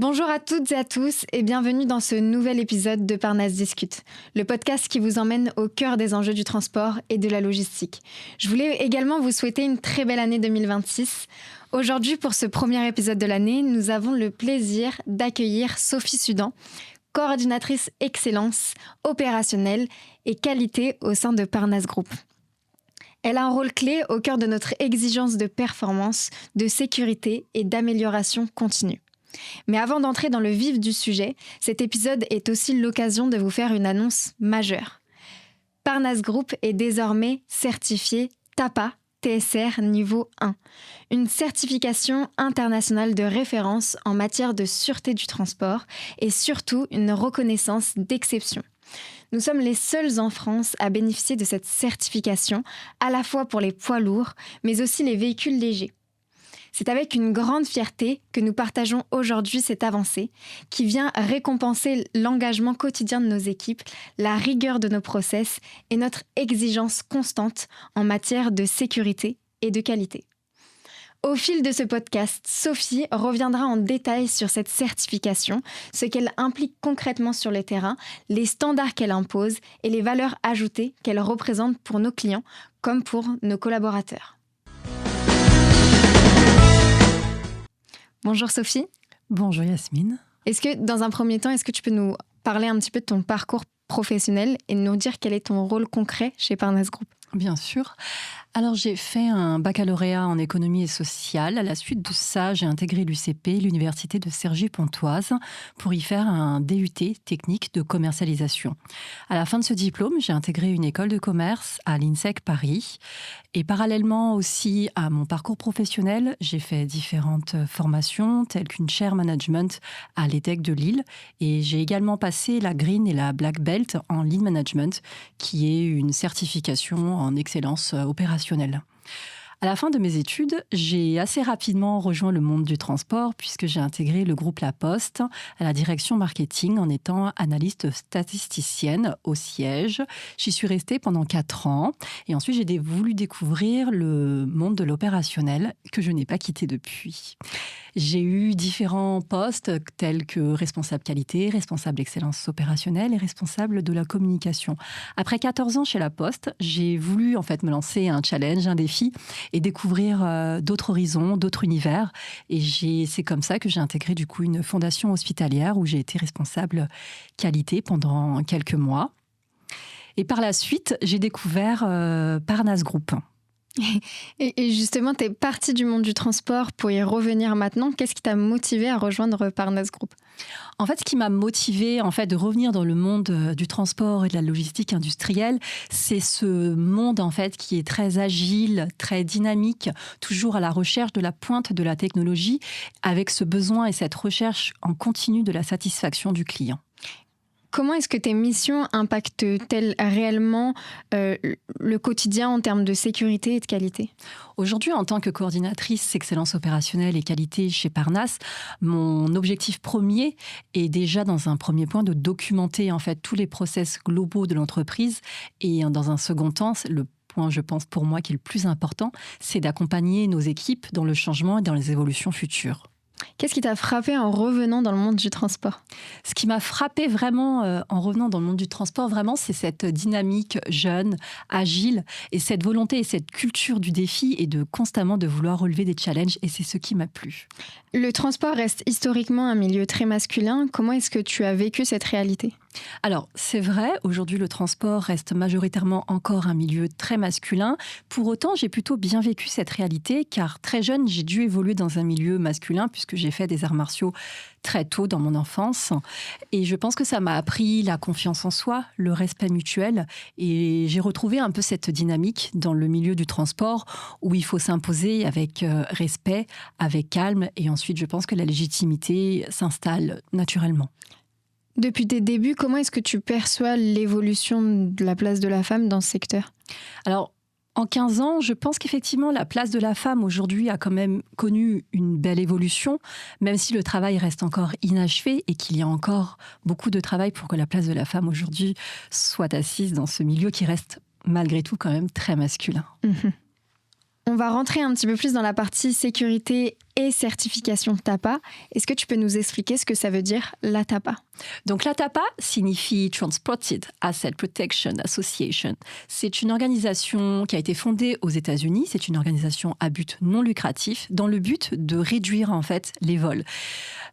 Bonjour à toutes et à tous et bienvenue dans ce nouvel épisode de Parnasse Discute, le podcast qui vous emmène au cœur des enjeux du transport et de la logistique. Je voulais également vous souhaiter une très belle année 2026. Aujourd'hui, pour ce premier épisode de l'année, nous avons le plaisir d'accueillir Sophie Sudan, coordinatrice excellence, opérationnelle et qualité au sein de Parnasse Group. Elle a un rôle clé au cœur de notre exigence de performance, de sécurité et d'amélioration continue. Mais avant d'entrer dans le vif du sujet, cet épisode est aussi l'occasion de vous faire une annonce majeure. Parnasse Group est désormais certifié TAPA TSR niveau 1, une certification internationale de référence en matière de sûreté du transport et surtout une reconnaissance d'exception. Nous sommes les seuls en France à bénéficier de cette certification, à la fois pour les poids lourds, mais aussi les véhicules légers. C'est avec une grande fierté que nous partageons aujourd'hui cette avancée qui vient récompenser l'engagement quotidien de nos équipes, la rigueur de nos process et notre exigence constante en matière de sécurité et de qualité. Au fil de ce podcast, Sophie reviendra en détail sur cette certification, ce qu'elle implique concrètement sur le terrain, les standards qu'elle impose et les valeurs ajoutées qu'elle représente pour nos clients comme pour nos collaborateurs. Bonjour Sophie. Bonjour Yasmine. Est-ce que dans un premier temps, est-ce que tu peux nous parler un petit peu de ton parcours professionnel et nous dire quel est ton rôle concret chez Parnasse Group ? Bien sûr. Alors, j'ai fait un baccalauréat en économie et sociale. À la suite de ça, j'ai intégré l'UCP, l'université de Cergy-Pontoise, pour y faire un DUT technique de commercialisation. À la fin de ce diplôme, j'ai intégré une école de commerce à l'INSEC Paris. Et parallèlement aussi à mon parcours professionnel, j'ai fait différentes formations, telles qu'une chaire management à l'EDEC de Lille. Et j'ai également passé la Green et la Black Belt en Lean Management, qui est une certification en excellence opérationnelle. À la fin de mes études, j'ai assez rapidement rejoint le monde du transport puisque j'ai intégré le groupe La Poste à la direction marketing en étant analyste statisticienne au siège. J'y suis restée pendant 4 ans et ensuite j'ai voulu découvrir le monde de l'opérationnel que je n'ai pas quitté depuis. J'ai eu différents postes tels que responsable qualité, responsable excellence opérationnelle et responsable de la communication. Après 14 ans chez La Poste, j'ai voulu en fait me lancer un challenge, un défi et découvrir d'autres horizons, d'autres univers. Et c'est comme ça que j'ai intégré du coup une fondation hospitalière où j'ai été responsable qualité pendant quelques mois. Et par la suite, j'ai découvert Parnasse Group. Et justement, tu es partie du monde du transport pour y revenir maintenant. Qu'est-ce qui t'a motivé à rejoindre Parnasse Group ? En fait, ce qui m'a motivée de revenir dans le monde du transport et de la logistique industrielle, c'est ce monde en fait qui est très agile, très dynamique, toujours à la recherche de la pointe de la technologie, avec ce besoin et cette recherche en continu de la satisfaction du client. Comment est-ce que tes missions impactent-elles réellement le quotidien en termes de sécurité et de qualité ? Aujourd'hui, en tant que coordinatrice excellence opérationnelle et qualité chez Parnasse, mon objectif premier est déjà dans un premier point de documenter en fait tous les process globaux de l'entreprise et dans un second temps, le point, je pense, pour moi qui est le plus important, c'est d'accompagner nos équipes dans le changement et dans les évolutions futures. Qu'est-ce qui t'a frappé en revenant dans le monde du transport ? Ce qui m'a frappé vraiment en revenant dans le monde du transport, vraiment, c'est cette dynamique jeune, agile, et cette volonté et cette culture du défi et de constamment de vouloir relever des challenges, et c'est ce qui m'a plu. Le transport reste historiquement un milieu très masculin. Comment est-ce que tu as vécu cette réalité ? Alors, c'est vrai, aujourd'hui, le transport reste majoritairement encore un milieu très masculin. Pour autant, j'ai plutôt bien vécu cette réalité, car très jeune, j'ai dû évoluer dans un milieu masculin, puisque j'ai fait des arts martiaux très tôt dans mon enfance. Et je pense que ça m'a appris la confiance en soi, le respect mutuel. Et j'ai retrouvé un peu cette dynamique dans le milieu du transport, où il faut s'imposer avec respect, avec calme. Et ensuite, je pense que la légitimité s'installe naturellement. Depuis tes débuts, comment est-ce que tu perçois l'évolution de la place de la femme dans ce secteur ? Alors, en 15 ans, je pense qu'effectivement, la place de la femme aujourd'hui a quand même connu une belle évolution, même si le travail reste encore inachevé et qu'il y a encore beaucoup de travail pour que la place de la femme aujourd'hui soit assise dans ce milieu qui reste malgré tout quand même très masculin. Mmh. On va rentrer un petit peu plus dans la partie sécurité et certification TAPA. Est-ce que tu peux nous expliquer ce que ça veut dire, la TAPA ? Donc la TAPA signifie Transported Asset Protection Association. C'est une organisation qui a été fondée aux États-Unis. C'est une organisation à but non lucratif dans le but de réduire en fait les vols.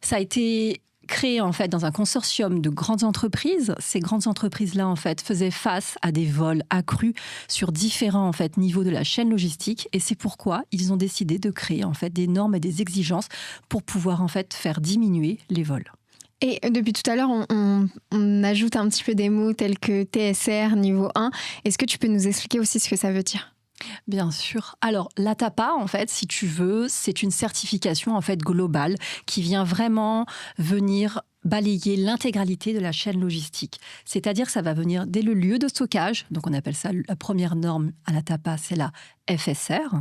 Ça a été créé en fait dans un consortium de grandes entreprises. Ces grandes entreprises-là en fait faisaient face à des vols accrus sur différents en fait niveaux de la chaîne logistique, et c'est pourquoi ils ont décidé de créer en fait des normes et des exigences pour pouvoir en fait faire diminuer les vols. Et depuis tout à l'heure, on ajoute un petit peu des mots tels que TSR niveau 1. Est-ce que tu peux nous expliquer aussi ce que ça veut dire ? Bien sûr. Alors, la TAPA, en fait, si tu veux, c'est une certification en fait globale qui vient vraiment venir balayer l'intégralité de la chaîne logistique. C'est-à-dire que ça va venir dès le lieu de stockage. Donc, on appelle ça la première norme à la TAPA, c'est la FSR.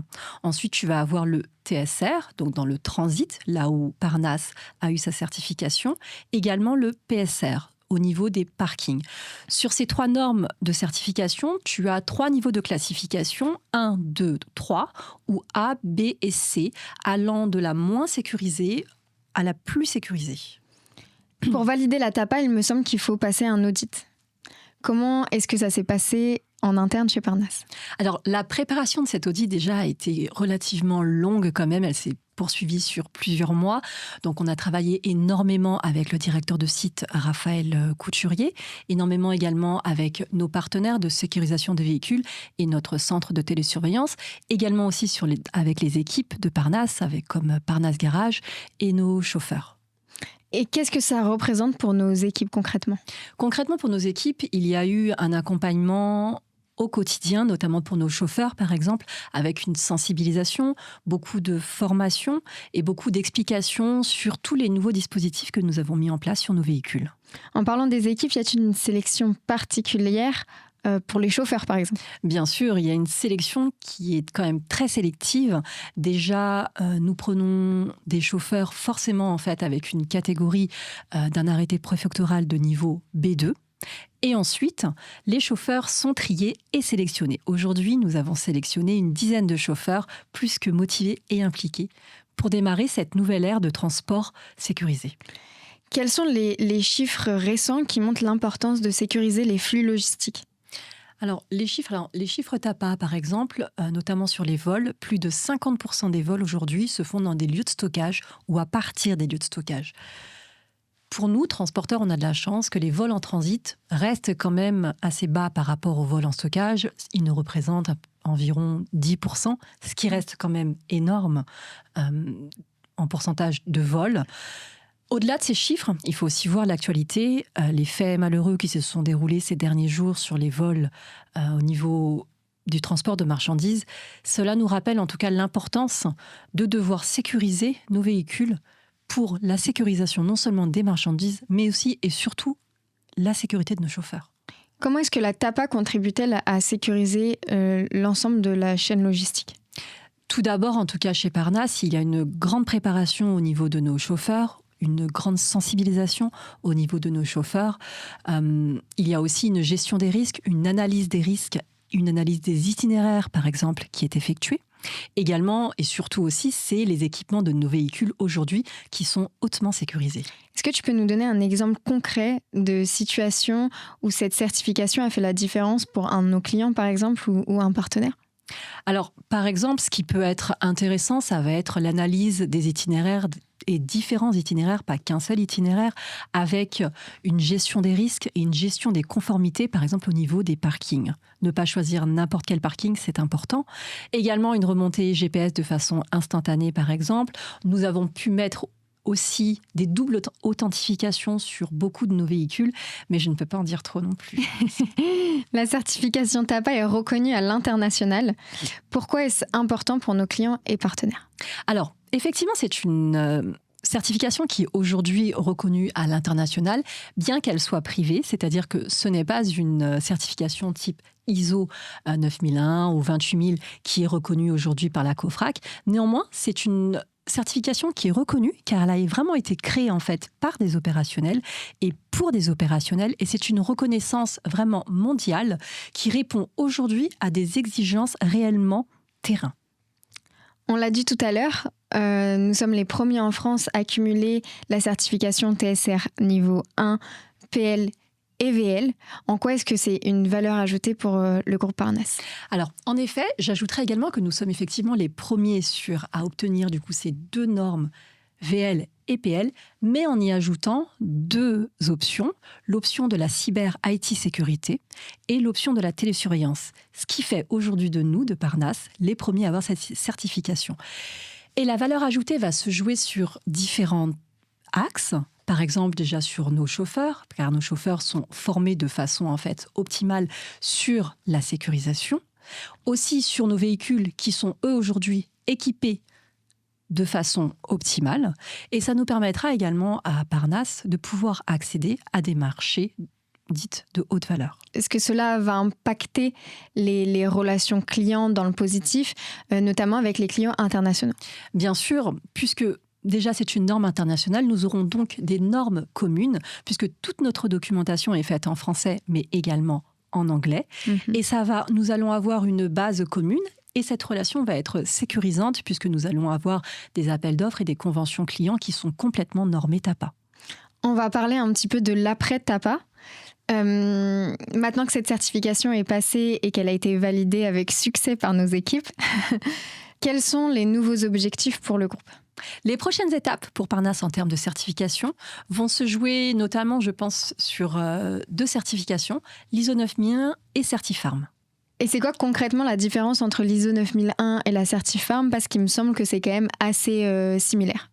Ensuite, tu vas avoir le TSR, donc dans le transit, là où Parnas a eu sa certification. Également le PSR, au niveau des parkings. Sur ces 3 normes de certification, tu as 3 niveaux de classification, 1, 2, 3, ou A, B et C, allant de la moins sécurisée à la plus sécurisée. Pour valider la TAPA, il me semble qu'il faut passer un audit. Comment est-ce que ça s'est passé en interne chez Parnas ? Alors, la préparation de cet audit déjà a été relativement longue quand même. Elle s'est poursuivie sur plusieurs mois. Donc, on a travaillé énormément avec le directeur de site, Raphaël Couturier, énormément également avec nos partenaires de sécurisation des véhicules et notre centre de télésurveillance, également aussi avec les équipes de Parnas, comme Parnas Garage et nos chauffeurs. Et qu'est-ce que ça représente pour nos équipes concrètement ? Concrètement, pour nos équipes, il y a eu un accompagnement au quotidien, notamment pour nos chauffeurs, par exemple, avec une sensibilisation, beaucoup de formation et beaucoup d'explications sur tous les nouveaux dispositifs que nous avons mis en place sur nos véhicules. En parlant des équipes, y a-t-il une sélection particulière pour les chauffeurs, par exemple ? Bien sûr, il y a une sélection qui est quand même très sélective. Déjà, nous prenons des chauffeurs forcément en fait avec une catégorie d'un arrêté préfectoral de niveau B2. Et ensuite, les chauffeurs sont triés et sélectionnés. Aujourd'hui, nous avons sélectionné une dizaine de chauffeurs plus que motivés et impliqués pour démarrer cette nouvelle ère de transport sécurisé. Quels sont les chiffres récents qui montrent l'importance de sécuriser les flux logistiques ? Alors, les chiffres TAPA, par exemple, notamment sur les vols, plus de 50% des vols aujourd'hui se font dans des lieux de stockage ou à partir des lieux de stockage. Pour nous, transporteurs, on a de la chance que les vols en transit restent quand même assez bas par rapport aux vols en stockage. Ils ne représentent environ 10%, ce qui reste quand même énorme en pourcentage de vols. Au-delà de ces chiffres, il faut aussi voir l'actualité, les faits malheureux qui se sont déroulés ces derniers jours sur les vols au niveau du transport de marchandises. Cela nous rappelle en tout cas l'importance de devoir sécuriser nos véhicules pour la sécurisation non seulement des marchandises, mais aussi et surtout la sécurité de nos chauffeurs. Comment est-ce que la TAPA contribue-t-elle à sécuriser l'ensemble de la chaîne logistique ? Tout d'abord, en tout cas chez Parnas, il y a une grande préparation au niveau de nos chauffeurs, une grande sensibilisation au niveau de nos chauffeurs. Il y a aussi une gestion des risques, une analyse des risques, une analyse des itinéraires, par exemple, qui est effectuée. Également, et surtout aussi, c'est les équipements de nos véhicules aujourd'hui qui sont hautement sécurisés. Est-ce que tu peux nous donner un exemple concret de situation où cette certification a fait la différence pour un de nos clients, par exemple, ou un partenaire ? Alors, par exemple, ce qui peut être intéressant, ça va être l'analyse des itinéraires et différents itinéraires, pas qu'un seul itinéraire, avec une gestion des risques et une gestion des conformités, par exemple au niveau des parkings. Ne pas choisir n'importe quel parking, c'est important. Également, une remontée GPS de façon instantanée, par exemple. Nous avons pu mettre aussi des doubles authentifications sur beaucoup de nos véhicules, mais je ne peux pas en dire trop non plus. La certification TAPA est reconnue à l'international. Pourquoi est-ce important pour nos clients et partenaires ? Alors, effectivement, c'est une certification qui est aujourd'hui reconnue à l'international, bien qu'elle soit privée, c'est-à-dire que ce n'est pas une certification type ISO 9001 ou 28000 qui est reconnue aujourd'hui par la COFRAC. Néanmoins, c'est une certification qui est reconnue car elle a vraiment été créée en fait par des opérationnels et pour des opérationnels, et c'est une reconnaissance vraiment mondiale qui répond aujourd'hui à des exigences réellement terrain. On l'a dit tout à l'heure, nous sommes les premiers en France à cumuler la certification TSR niveau 1, PL et VL. En quoi est-ce que c'est une valeur ajoutée pour le groupe Parnasse ? Alors, en effet, j'ajouterais également que nous sommes effectivement les premiers à obtenir du coup ces 2 normes VL et PL, mais en y ajoutant 2 options, l'option de la cyber IT sécurité et l'option de la télésurveillance, ce qui fait aujourd'hui de nous, de Parnasse, les premiers à avoir cette certification. Et la valeur ajoutée va se jouer sur différents axes. Par exemple, déjà sur nos chauffeurs, car nos chauffeurs sont formés de façon en fait optimale sur la sécurisation. Aussi sur nos véhicules qui sont eux aujourd'hui équipés de façon optimale. Et ça nous permettra également à Parnasse de pouvoir accéder à des marchés dites de haute valeur. Est-ce que cela va impacter les relations clients dans le positif, notamment avec les clients internationaux ? Bien sûr, puisque déjà, c'est une norme internationale. Nous aurons donc des normes communes, puisque toute notre documentation est faite en français, mais également en anglais. Et nous allons avoir une base commune. Et cette relation va être sécurisante, puisque nous allons avoir des appels d'offres et des conventions clients qui sont complètement normées TAPA. On va parler un petit peu de l'après TAPA. Maintenant que cette certification est passée et qu'elle a été validée avec succès par nos équipes, quels sont les nouveaux objectifs pour le groupe ? Les prochaines étapes pour Parnasse en termes de certification vont se jouer notamment, je pense, sur 2 certifications, l'ISO 9001 et Certifarm. Et c'est quoi concrètement la différence entre l'ISO 9001 et la Certifarm ? Parce qu'il me semble que c'est quand même assez similaire.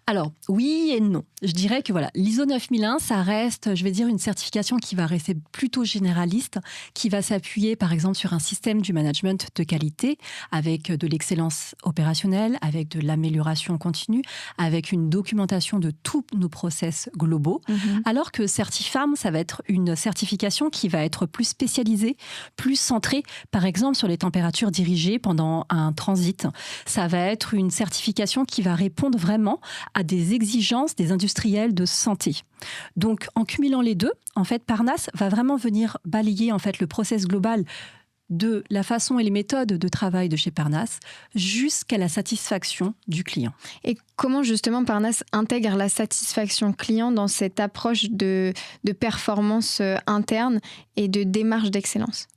Alors, oui et non. Je dirais que voilà, l'ISO 9001, ça reste, je vais dire, une certification qui va rester plutôt généraliste, qui va s'appuyer, par exemple, sur un système du management de qualité, avec de l'excellence opérationnelle, avec de l'amélioration continue, avec une documentation de tous nos process globaux. Alors que Certifarm, ça va être une certification qui va être plus spécialisée, plus centrée, par exemple, sur les températures dirigées pendant un transit. Ça va être une certification qui va répondre vraiment à des exigences des industriels de santé. Donc, en cumulant les deux, en fait, Parnasse va vraiment venir balayer en fait le process global de la façon et les méthodes de travail de chez Parnasse jusqu'à la satisfaction du client. Et comment justement Parnasse intègre la satisfaction client dans cette approche de performance interne et de démarche d'excellence ?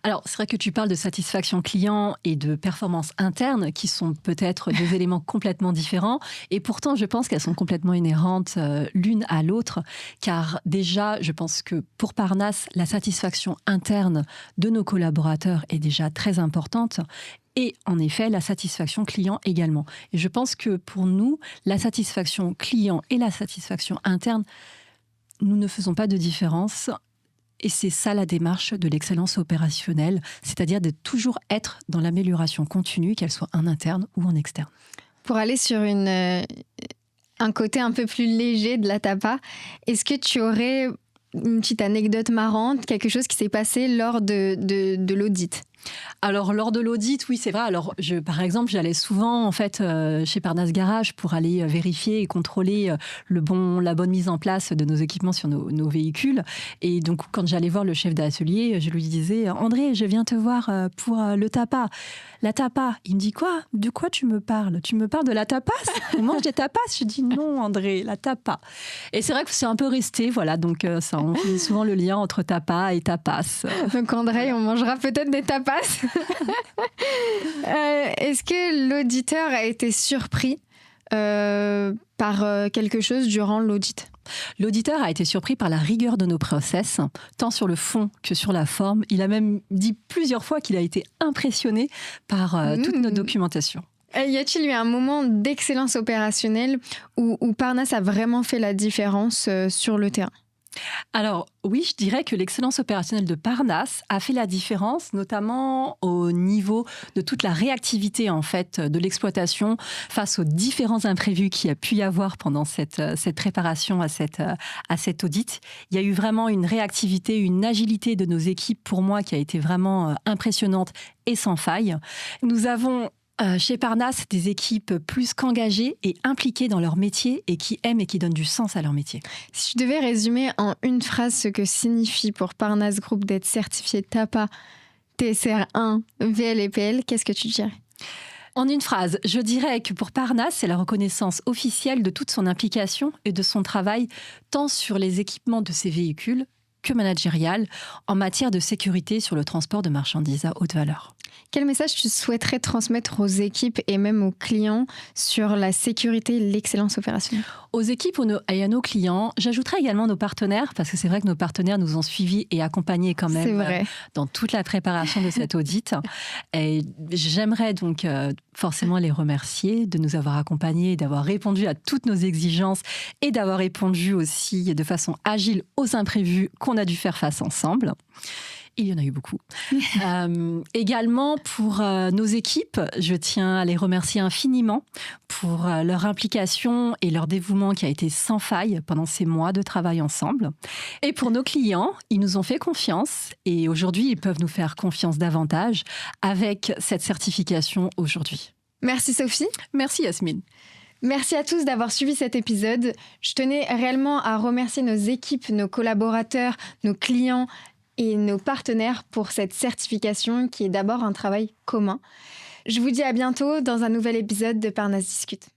Alors, c'est vrai que tu parles de satisfaction client et de performance interne, qui sont peut-être 2 éléments complètement différents. Et pourtant, je pense qu'elles sont complètement inhérentes l'une à l'autre. Car déjà, je pense que pour Parnasse, la satisfaction interne de nos collaborateurs est déjà très importante. Et en effet, la satisfaction client également. Et je pense que pour nous, la satisfaction client et la satisfaction interne, nous ne faisons pas de différence. Et c'est ça la démarche de l'excellence opérationnelle, c'est-à-dire de toujours être dans l'amélioration continue, qu'elle soit en interne ou en externe. Pour aller sur un côté un peu plus léger de la TAPA, est-ce que tu aurais une petite anecdote marrante, quelque chose qui s'est passé lors de l'audit ? Alors, lors de l'audit, oui, c'est vrai. Alors, par exemple, j'allais souvent en fait chez Parnasse Garage pour aller vérifier et contrôler la bonne mise en place de nos équipements sur nos véhicules. Et donc, quand j'allais voir le chef d'atelier, je lui disais « André, je viens te voir pour le TAPA. » La TAPA, il me dit « Quoi ? De quoi tu me parles ? Tu me parles de la tapas ? On mange des tapas ?» Je dis « Non, André, la TAPA. » Et c'est vrai que c'est un peu resté, voilà. Donc, on fait souvent le lien entre TAPA et tapas. Donc, André, on mangera peut-être des tapas. Est-ce que l'auditeur a été surpris par quelque chose durant l'audit ? L'auditeur a été surpris par la rigueur de nos process, tant sur le fond que sur la forme. Il a même dit plusieurs fois qu'il a été impressionné par toute notre documentation. Y a-t-il eu un moment d'excellence opérationnelle où Parnasse a vraiment fait la différence sur le terrain ? Alors oui, je dirais que l'excellence opérationnelle de Parnasse a fait la différence, notamment au niveau de toute la réactivité en fait de l'exploitation face aux différents imprévus qu'il y a pu y avoir pendant cette préparation à cet audit. Il y a eu vraiment une réactivité, une agilité de nos équipes pour moi qui a été vraiment impressionnante et sans faille. Nous avons chez Parnasse, des équipes plus qu'engagées et impliquées dans leur métier et qui aiment et qui donnent du sens à leur métier. Si tu devais résumer en une phrase ce que signifie pour Parnasse Group d'être certifié TAPA, TSR1, VL et PL, qu'est-ce que tu dirais ? En une phrase, je dirais que pour Parnas, c'est la reconnaissance officielle de toute son implication et de son travail, tant sur les équipements de ses véhicules que managérial, en matière de sécurité sur le transport de marchandises à haute valeur. Quel message tu souhaiterais transmettre aux équipes et même aux clients sur la sécurité et l'excellence opérationnelle? Aux équipes et à nos clients, j'ajouterai également nos partenaires, parce que c'est vrai que nos partenaires nous ont suivis et accompagnés quand C'est même vrai. dans toute la préparation de cet audit. Et j'aimerais donc forcément les remercier de nous avoir accompagnés, d'avoir répondu à toutes nos exigences et d'avoir répondu aussi de façon agile aux imprévus qu'on a dû faire face ensemble. Il y en a eu beaucoup. Également, pour nos équipes, je tiens à les remercier infiniment pour leur implication et leur dévouement qui a été sans faille pendant ces mois de travail ensemble. Et pour nos clients, ils nous ont fait confiance et aujourd'hui, ils peuvent nous faire confiance davantage avec cette certification aujourd'hui. Merci Sophie. Merci Yasmine. Merci à tous d'avoir suivi cet épisode. Je tenais réellement à remercier nos équipes, nos collaborateurs, nos clients et nos partenaires pour cette certification qui est d'abord un travail commun. Je vous dis à bientôt dans un nouvel épisode de Parnas Discute.